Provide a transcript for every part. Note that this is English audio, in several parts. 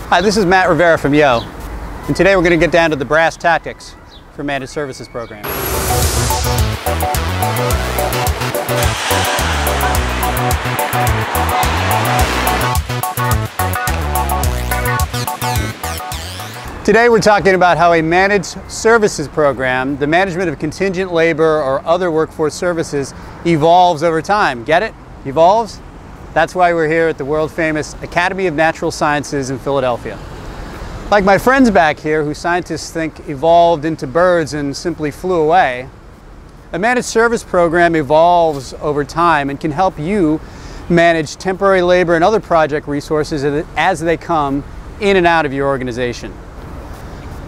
Hi, this is Matt Rivera from Yo, and today we're going to get down to the brass tactics for managed services program. Today we're talking about how a managed services program, the management of contingent labor or other workforce services, evolves over time. Get it? Evolves? That's why we're here at the world-famous Academy of Natural Sciences in Philadelphia. Like my friends back here, who scientists think evolved into birds and simply flew away, a managed service program evolves over time and can help you manage temporary labor and other project resources as they come in and out of your organization.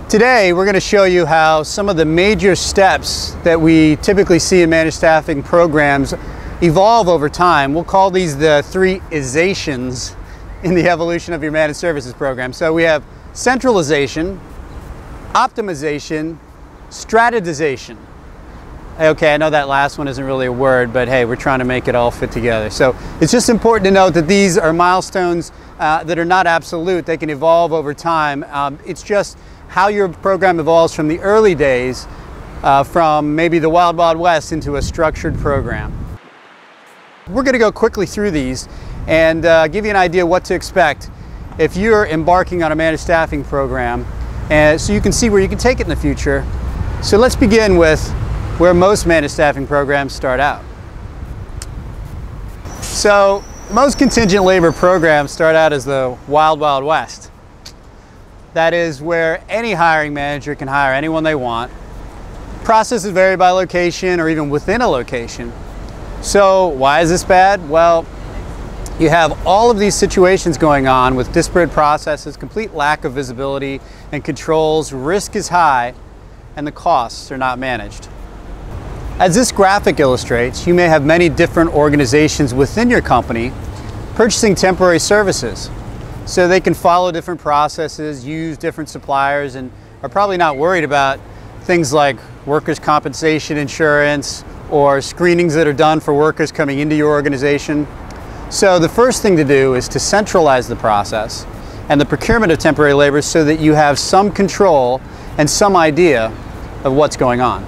Today, we're going to show you how some of the major steps that we typically see in managed staffing programs evolve over time. We'll call these the three isations in the evolution of your managed services program. So we have centralization, optimization, strategization. Okay, I know that last one isn't really a word, but hey, we're trying to make it all fit together. So it's just important to note that these are milestones that are not absolute. They can evolve over time. It's just how your program evolves from the early days, from maybe the Wild Wild West into a structured program. We're going to go quickly through these and give you an idea what to expect if you're embarking on a managed staffing program, and so you can see where you can take it in the future. So let's begin with where most managed staffing programs start out. So most contingent labor programs start out as the Wild Wild West. That is where any hiring manager can hire anyone they want. Processes vary by location or even within a location. So why is this bad? Well, you have all of these situations going on with disparate processes, complete lack of visibility and controls, risk is high, and the costs are not managed. As this graphic illustrates, you may have many different organizations within your company purchasing temporary services. So they can follow different processes, use different suppliers, and are probably not worried about things like workers' compensation insurance or screenings that are done for workers coming into your organization. So the first thing to do is to centralize the process and the procurement of temporary labor so that you have some control and some idea of what's going on.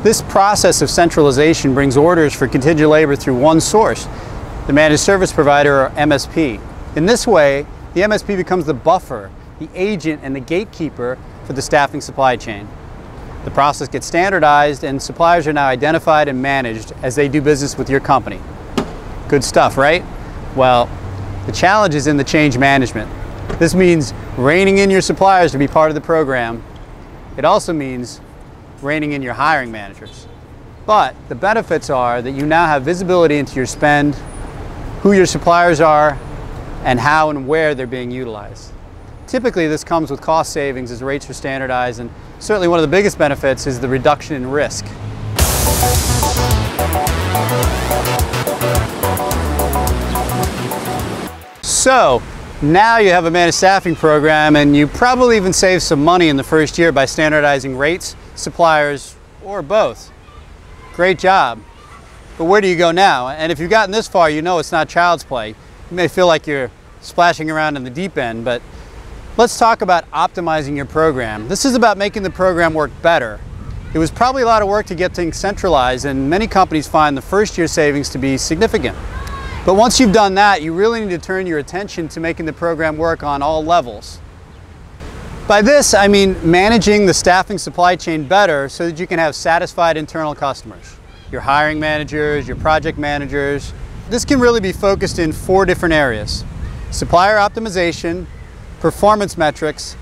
This process of centralization brings orders for contingent labor through one source, the managed service provider or MSP. In this way, the MSP becomes the buffer, the agent and the gatekeeper for the staffing supply chain. The process gets standardized and suppliers are now identified and managed as they do business with your company. Good stuff, right? Well, the challenge is in the change management. This means reining in your suppliers to be part of the program. It also means reining in your hiring managers. But the benefits are that you now have visibility into your spend, who your suppliers are, and how and where they're being utilized. Typically this comes with cost savings as rates are standardized, and certainly one of the biggest benefits is the reduction in risk. So now you have a managed staffing program, and you probably even save some money in the first year by standardizing rates, suppliers, or both. Great job. But where do you go now? And if you've gotten this far, you know it's not child's play. You may feel like you're splashing around in the deep end, but let's talk about optimizing your program. This is about making the program work better. It was probably a lot of work to get things centralized, and many companies find the first year savings to be significant. But once you've done that, you really need to turn your attention to making the program work on all levels. By this, I mean managing the staffing supply chain better so that you can have satisfied internal customers. Your hiring managers, your project managers. This can really be focused in 4 different areas: supplier optimization, performance metrics,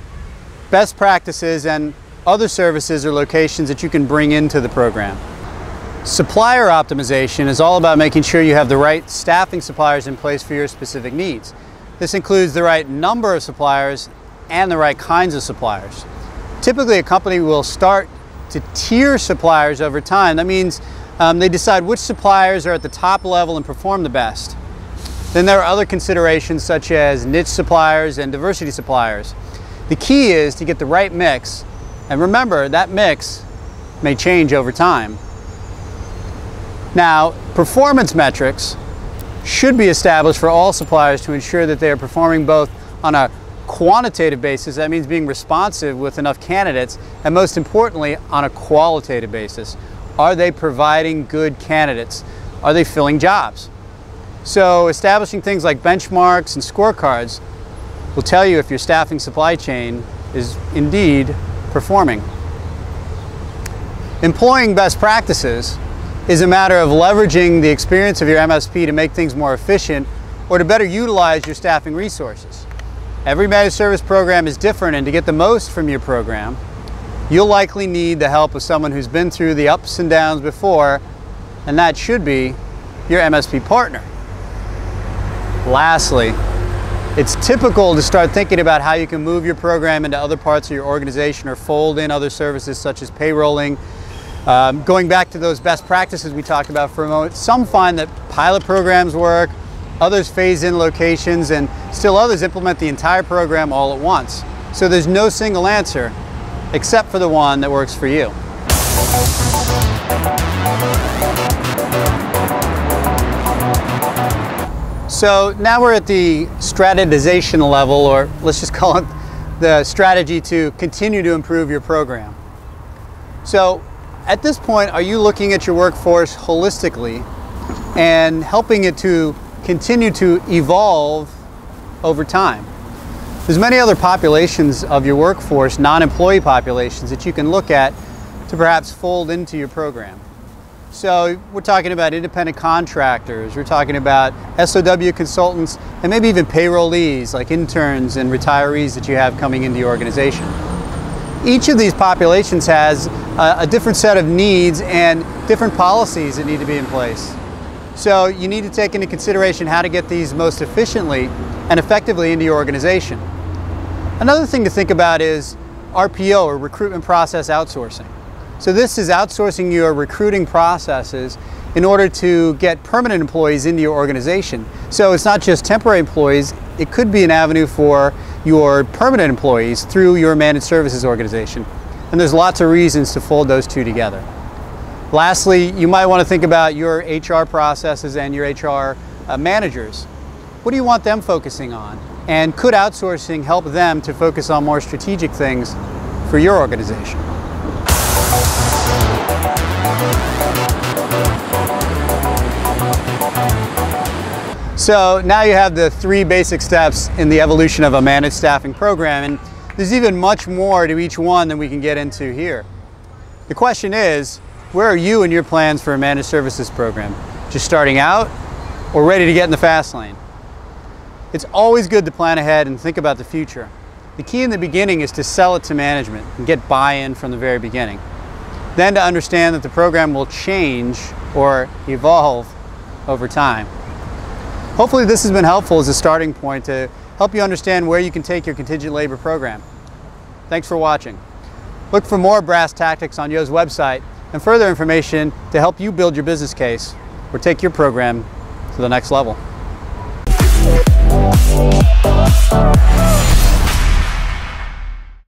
best practices, and other services or locations that you can bring into the program. Supplier optimization is all about making sure you have the right staffing suppliers in place for your specific needs. This includes the right number of suppliers and the right kinds of suppliers. Typically, a company will start to tier suppliers over time. That means they decide which suppliers are at the top level and perform the best. Then there are other considerations such as niche suppliers and diversity suppliers. The key is to get the right mix, and remember that mix may change over time. Now, performance metrics should be established for all suppliers to ensure that they are performing both on a quantitative basis, that means being responsive with enough candidates, and most importantly, on a qualitative basis. Are they providing good candidates? Are they filling jobs? So establishing things like benchmarks and scorecards will tell you if your staffing supply chain is indeed performing. Employing best practices is a matter of leveraging the experience of your MSP to make things more efficient or to better utilize your staffing resources. Every managed service program is different, and to get the most from your program, you'll likely need the help of someone who's been through the ups and downs before, and that should be your MSP partner. Lastly, it's typical to start thinking about how you can move your program into other parts of your organization or fold in other services such as payrolling. Going back to those best practices we talked about for a moment, some find that pilot programs work, others phase in locations, and still others implement the entire program all at once. So there's no single answer except for the one that works for you. So now we're at the strategization level, or let's just call it the strategy to continue to improve your program. So at this point, are you looking at your workforce holistically and helping it to continue to evolve over time? There's many other populations of your workforce, non-employee populations, that you can look at to perhaps fold into your program. So we're talking about independent contractors, we're talking about SOW consultants, and maybe even payrollees like interns and retirees that you have coming into your organization. Each of these populations has a different set of needs and different policies that need to be in place. So you need to take into consideration how to get these most efficiently and effectively into your organization. Another thing to think about is RPO, or recruitment process outsourcing. So this is outsourcing your recruiting processes in order to get permanent employees into your organization. So it's not just temporary employees, it could be an avenue for your permanent employees through your managed services organization. And there's lots of reasons to fold those two together. Lastly, you might want to think about your HR processes and your HR managers. What do you want them focusing on? And could outsourcing help them to focus on more strategic things for your organization? So now you have the three basic steps in the evolution of a managed staffing program, and there's even much more to each one than we can get into here. The question is, where are you in your plans for a managed services program? Just starting out or ready to get in the fast lane? It's always good to plan ahead and think about the future. The key in the beginning is to sell it to management and get buy-in from the very beginning. Then to understand that the program will change or evolve over time. Hopefully this has been helpful as a starting point to help you understand where you can take your contingent labor program. Thanks for watching. Look for more brass tactics on Yo's website and further information to help you build your business case or take your program to the next level.